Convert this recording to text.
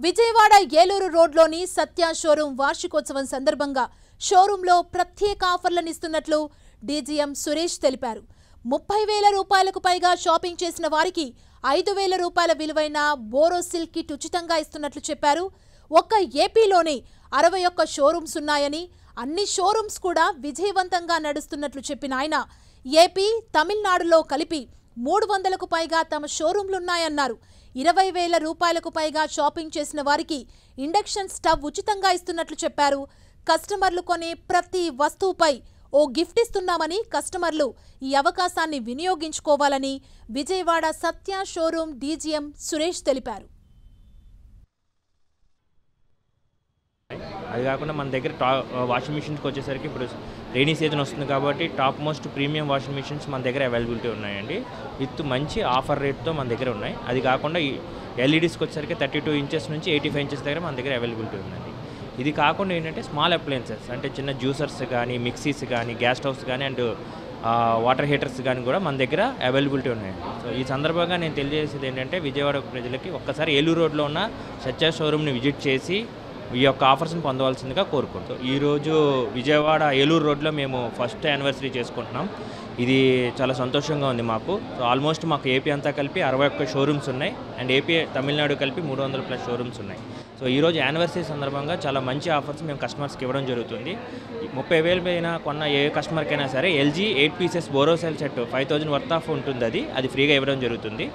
విజయవాడ ఏలూరు రోడ్లోని సత్య షోరూం వార్షికోత్సవం సందర్భంగా షోరూంలో ప్రత్యేక ఆఫర్లను ఇస్తున్నట్లు డీజీఎం సురేష్ తెలిపారు. 30,000 రూపాయలకు పైగా షాపింగ్ చేసిన వారికి 5,000 రూపాయల విలువైన బోరోసిల్ కిట్ ఉచితంగా ఇస్తున్నట్లు చెప్పారు. ఒక్క ఏపీలోనే 61 షోరూమ్స్ ఉన్నాయని, అన్ని షోరూమ్స్ కూడా విజయవంతంగా నడుస్తున్నట్లు చెప్పిన ఆయన ఏపీ, తమిళనాడులో కలిపి 300కు పైగా తమ షోరూంలున్నాయన్నారు. 20,000 రూపాయలకు పైగా షాపింగ్ చేసిన వారికి ఇండక్షన్ స్టవ్ ఉచితంగా ఇస్తున్నట్లు చెప్పారు. కస్టమర్లు కొనే ప్రతి వస్తువుపై ఓ గిఫ్ట్ ఇస్తున్నామని కస్టమర్లు ఈ అవకాశాన్ని వినియోగించుకోవాలని విజయవాడ సత్య షోరూం డీజీఎం సురేష్ తెలిపారు. అది కాకుండా మన దగ్గర వాషింగ్ మిషన్స్కి వచ్చేసరికి ఇప్పుడు రైనీ సీజన్ వస్తుంది కాబట్టి top most premium washing machines మన దగ్గర అవైలబిలిటీ ఉన్నాయండి. విత్ మంచి ఆఫర్ రేట్తో మన దగ్గర ఉన్నాయి. అది కాకుండా ఈ ఎల్ఈడీస్కి వచ్చేసరికి 32 ఇంచెస్ నుంచి 85 ఇంచెస్ దగ్గర మన దగ్గర అవైలబిలిటీ ఉందండి. ఇది కాకుండా ఏంటంటే స్మాల్ అప్లయన్సెస్ అంటే చిన్న జ్యూసర్స్ కానీ, మిక్సీస్ కానీ, గ్యాస్ స్టవ్స్ కానీ అండ్ వాటర్ హీటర్స్ కానీ కూడా మన దగ్గర అవైలబిలిటీ ఉన్నాయండి. సో ఈ సందర్భంగా నేను తెలియజేసేది ఏంటంటే విజయవాడ ప్రజలకి ఒక్కసారి ఏలూరు రోడ్లో ఉన్న సత్య షోరూమ్ని విజిట్ చేసి ఈ యొక్క ఆఫర్స్ని పొందవలసిందిగా కోరుకుంటాం. ఈరోజు విజయవాడ ఏలూరు రోడ్లో మేము ఫస్ట్ యానివర్సరీ చేసుకుంటున్నాం. ఇది చాలా సంతోషంగా ఉంది మాకు. సో ఆల్మోస్ట్ మాకు ఏపీ అంతా కలిపి 61 షోరూమ్స్ ఉన్నాయి అండ్ ఏపీ, తమిళనాడు కలిపి 300+ షోరూమ్స్ ఉన్నాయి. సో ఈరోజు యానివర్సరీ సందర్భంగా చాలా మంచి ఆఫర్స్ మేము కస్టమర్స్కి ఇవ్వడం జరుగుతుంది. 30,000 పైన కొన్న ఏ కస్టమర్కైనా సరే LG 8 pieces Borosil set 5,000 worth of ఉంటుంది. అది ఫ్రీగా ఇవ్వడం జరుగుతుంది.